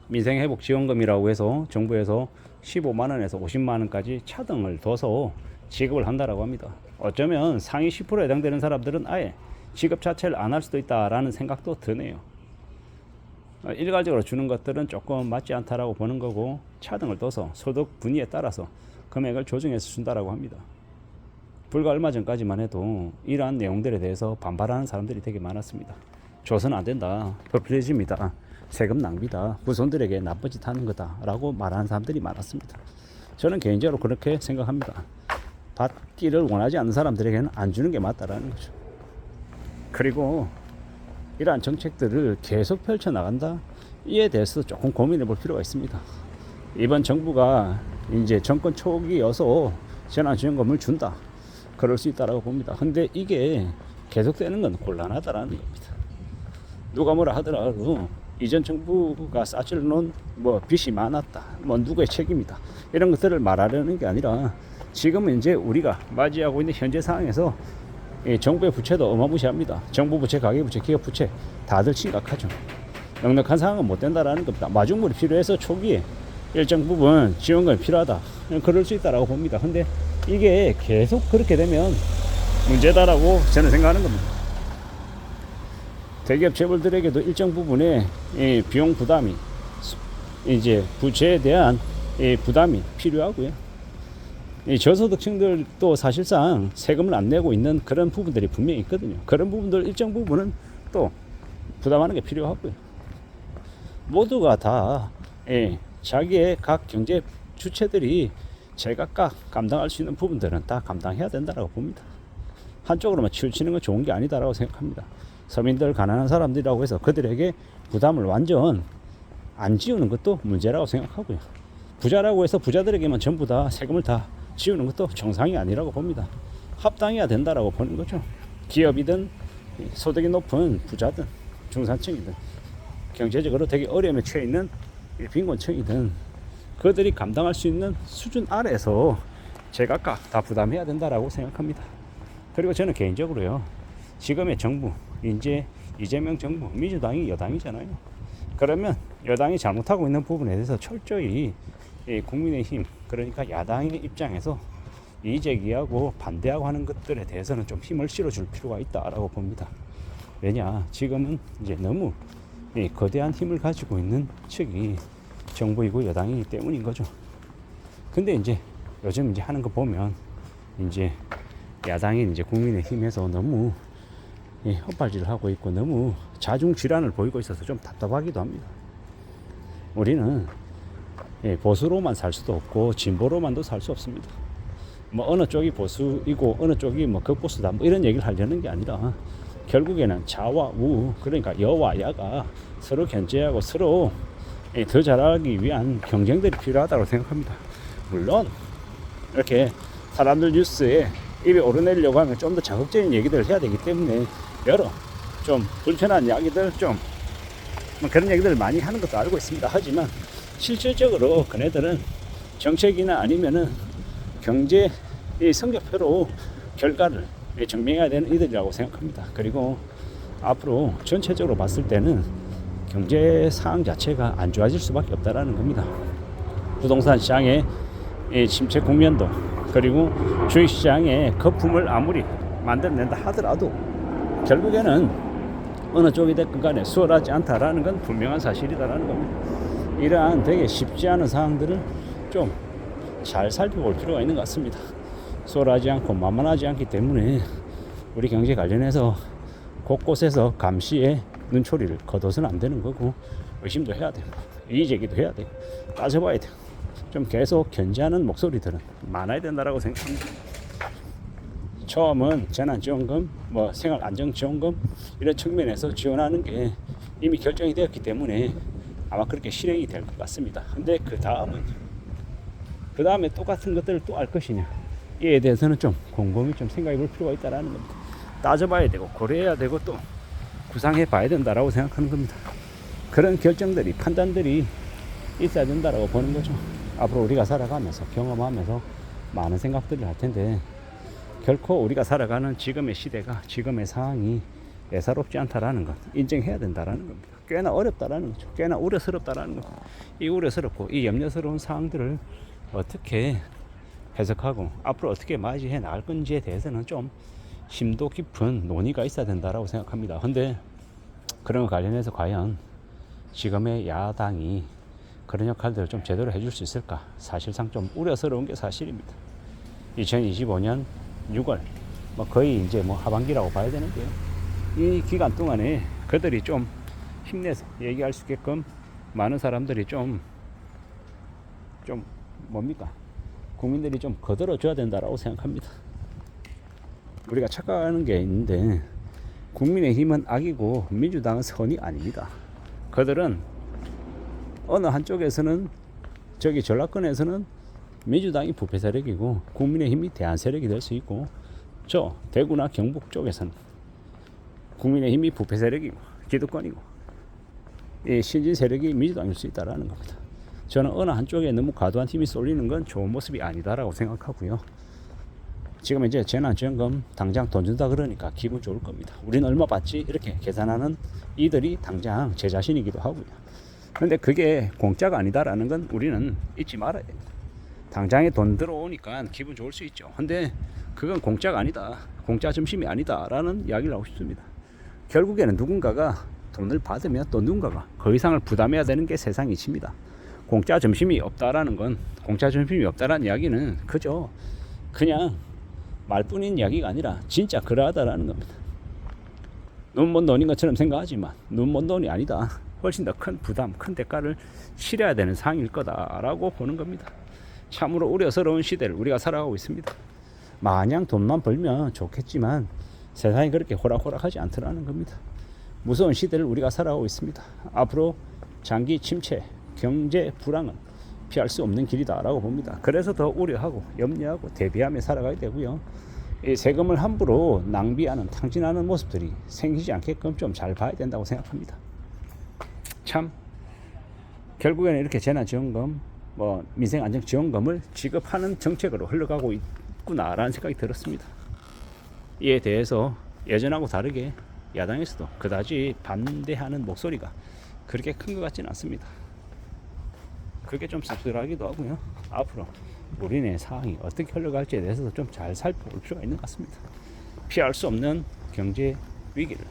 민생회복지원금이라고 해서 정부에서 15만원에서 50만원까지 차등을 둬서 지급을 한다라고 합니다. 어쩌면 상위 10%에 해당되는 사람들은 아예 지급 자체를 안 할 수도 있다라는 생각도 드네요. 일괄적으로 주는 것들은 조금 맞지 않다라고 보는 거고, 차등을 둬서 소득 분위에 따라서 금액을 조정해서 준다라고 합니다. 불과 얼마 전까지만 해도 이러한 내용들에 대해서 반발하는 사람들이 되게 많았습니다. 줘서는 안 된다, 포퓰리즘이다, 세금 낭비다, 후손들에게 나쁜 짓 하는 거다 라고 말하는 사람들이 많았습니다. 저는 개인적으로 그렇게 생각합니다. 받기를 원하지 않는 사람들에게는 안 주는 게 맞다라는 거죠. 그리고 이러한 정책들을 계속 펼쳐나간다, 이에 대해서 조금 고민해 볼 필요가 있습니다. 이번 정부가 이제 정권 초기여서 재난지원금을 준다, 그럴 수 있다라고 봅니다. 근데 이게 계속되는 건 곤란하다라는 겁니다. 누가 뭐라 하더라도 이전 정부가 쌓질 놓은 빚이 많았다, 누구의 책임이다, 이런 것들을 말하려는 게 아니라, 지금은 이제 우리가 맞이하고 있는 현재 상황에서 정부의 부채도 어마무시합니다. 정부 부채, 가계부채, 기업부채 다들 심각하죠. 넉넉한 상황은 못 된다라는 겁니다. 마중물이 필요해서 초기에 일정 부분 지원금이 필요하다, 그럴 수 있다라고 봅니다. 근데 이게 계속 그렇게 되면 문제다라고 저는 생각하는 겁니다. 대기업 재벌들에게도 일정 부분의 비용 부담이, 이제 부채에 대한 부담이 필요하고요. 저소득층들도 사실상 세금을 안 내고 있는 그런 부분들이 분명히 있거든요. 그런 부분들 일정 부분은 또 부담하는 게 필요하고요. 모두가 다 자기의 각 경제 주체들이 제각각 감당할 수 있는 부분들은 다 감당해야 된다고 봅니다. 한쪽으로만 치우치는 건 좋은 게 아니다라고 생각합니다. 서민들, 가난한 사람들이라고 해서 그들에게 부담을 완전 안 지우는 것도 문제라고 생각하고요. 부자라고 해서 부자들에게만 전부 다 세금을 다 지우는 것도 정상이 아니라고 봅니다. 합당해야 된다라고 보는 거죠. 기업이든 소득이 높은 부자든 중산층이든 경제적으로 되게 어려움에 처해 있는 빈곤층이든 그들이 감당할 수 있는 수준 아래에서 제각각 다 부담해야 된다라고 생각합니다. 그리고 저는 개인적으로요, 지금의 정부, 이제 이재명 정부, 민주당이 여당이잖아요. 그러면 여당이 잘못하고 있는 부분에 대해서 철저히 국민의힘, 그러니까 야당의 입장에서 이의제기하고 반대하고 하는 것들에 대해서는 좀 힘을 실어줄 필요가 있다라고 봅니다. 왜냐, 지금은 이제 너무 거대한 힘을 가지고 있는 측이 정부이고 여당이기 때문인 거죠. 근데 이제 요즘 이제 하는 거 보면 이제 야당인 이제 국민의힘에서 너무 헛발질을 하고 있고 너무 자중질환을 보이고 있어서 좀 답답하기도 합니다. 우리는 보수로만 살 수도 없고 진보로만도 살 수 없습니다. 어느 쪽이 보수이고 어느 쪽이 극보수다, 이런 얘기를 하려는 게 아니라, 결국에는 좌와 우, 그러니까 여와 야가 서로 견제하고 서로 더 잘하기 위한 경쟁들이 필요하다고 생각합니다. 물론 이렇게 사람들 뉴스에 입에 오르내려고 하면 좀 더 자극적인 얘기들을 해야 되기 때문에 여러 좀 불편한 이야기들, 좀 그런 얘기들을 많이 하는 것도 알고 있습니다. 하지만 실질적으로 그네들은 정책이나 아니면은 경제 성적표로 결과를 증명해야 되는 이들이라고 생각합니다. 그리고 앞으로 전체적으로 봤을 때는 경제 상황 자체가 안 좋아질 수밖에 없다라는 겁니다. 부동산 시장의 침체 국면도, 그리고 주식시장의 거품을 아무리 만들어낸다 하더라도 결국에는 어느 쪽이 됐건 간에 수월하지 않다라는 건 분명한 사실이다라는 겁니다. 이러한 되게 쉽지 않은 상황들을 좀 잘 살펴볼 필요가 있는 것 같습니다. 수월하지 않고 만만하지 않기 때문에 우리 경제 관련해서 곳곳에서 감시에 눈초리를 거둬서는 안 되는 거고, 의심도 해야 되고 이의제기도 해야 되고 따져봐야 되고, 좀 계속 견제하는 목소리들은 많아야 된다라고 생각합니다. 처음은 재난지원금, 생활안정지원금 이런 측면에서 지원하는 게 이미 결정이 되었기 때문에 아마 그렇게 실행이 될 것 같습니다. 근데 그 다음에 똑같은 것들을 또 할 것이냐, 이에 대해서는 좀 곰곰이 좀 생각해 볼 필요가 있다는 겁니다. 따져봐야 되고 고려해야 되고 또 구상해 봐야 된다라고 생각하는 겁니다. 그런 결정들이, 판단들이 있어야 된다라고 보는 거죠. 앞으로 우리가 살아가면서 경험하면서 많은 생각들을 할 텐데, 결코 우리가 살아가는 지금의 시대가, 지금의 상황이 애사롭지 않다라는 것 인정해야 된다라는 겁니다. 꽤나 어렵다라는 거죠. 꽤나 우려스럽다라는 것. 이 우려스럽고 이 염려스러운 사항들을 어떻게 해석하고 앞으로 어떻게 맞이해 나갈 건지에 대해서는 좀 심도 깊은 논의가 있어야 된다라고 생각합니다. 근데 그런 것 관련해서 과연 지금의 야당이 그런 역할들을 좀 제대로 해줄 수 있을까? 사실상 좀 우려스러운 게 사실입니다. 2025년 6월 뭐 거의 이제 뭐 하반기라고 봐야 되는데요. 이 기간 동안에 그들이 좀 힘내서 얘기할 수 있게끔 많은 사람들이 좀 뭡니까? 국민들이 좀 거들어 줘야 된다라고 생각합니다. 우리가 착각하는 게 있는데 국민의힘은 악이고 민주당은 선이 아닙니다. 그들은 어느 한쪽에서는 저기 전라권에서는 민주당이 부패 세력이고 국민의힘이 대안 세력이 될 수 있고 저 대구나 경북 쪽에서는 국민의힘이 부패 세력이고 기득권이고 이 신진 세력이 민주당일 수 있다라는 겁니다. 저는 어느 한쪽에 너무 과도한 힘이 쏠리는 건 좋은 모습이 아니다라고 생각하고요. 지금 이제 재난지원금 당장 돈 준다 그러니까 기분 좋을 겁니다. 우리는 얼마 받지? 이렇게 계산하는 이들이 당장 제 자신이기도 하고요. 그런데 그게 공짜가 아니다라는 건 우리는 잊지 말아야 됩니다. 당장에 돈 들어오니까 기분 좋을 수 있죠. 근데 그건 공짜가 아니다. 공짜 점심이 아니다라는 이야기를 하고 싶습니다. 결국에는 누군가가 돈을 받으면 또 누군가가 그 이상을 부담해야 되는 게 세상 이치입니다. 공짜 점심이 없다라는 건 공짜 점심이 없다라는 이야기는 그저 그냥 말뿐인 이야기가 아니라 진짜 그러하다라는 겁니다. 눈 먼 돈인 것처럼 생각하지만 눈 먼 돈이 아니다. 훨씬 더 큰 부담, 큰 대가를 치러야 되는 상황일 거다라고 보는 겁니다. 참으로 우려스러운 시대를 우리가 살아가고 있습니다. 마냥 돈만 벌면 좋겠지만 세상이 그렇게 호락호락하지 않더라는 겁니다. 무서운 시대를 우리가 살아가고 있습니다. 앞으로 장기 침체, 경제 불황은 피할 수 없는 길이다라고 봅니다. 그래서 더 우려하고 염려하고 대비하며 살아가야 되고요. 이 세금을 함부로 낭비하는 탕진하는 모습들이 생기지 않게끔 좀 잘 봐야 된다고 생각합니다. 참 결국에는 이렇게 재난지원금, 민생안정지원금을 지급하는 정책으로 흘러가고 있구나라는 생각이 들었습니다. 이에 대해서 예전하고 다르게 야당에서도 그다지 반대하는 목소리가 그렇게 큰 것 같지는 않습니다. 그게 좀 씁쓸하기도 하고요. 앞으로 우리네 상황이 어떻게 흘러갈지에 대해서도 좀 잘 살펴볼 필요가 있는 것 같습니다. 피할 수 없는 경제 위기를,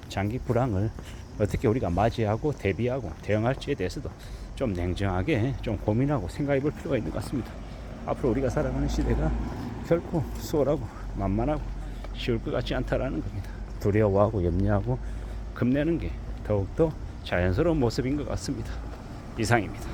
장기 불황을 어떻게 우리가 맞이하고 대비하고 대응할지에 대해서도 좀 냉정하게 좀 고민하고 생각해 볼 필요가 있는 것 같습니다. 앞으로 우리가 살아가는 시대가 결코 수월하고 만만하고 쉬울 것 같지 않다라는 겁니다. 두려워하고 염려하고 겁내는 게 더욱더 자연스러운 모습인 것 같습니다. 이상입니다.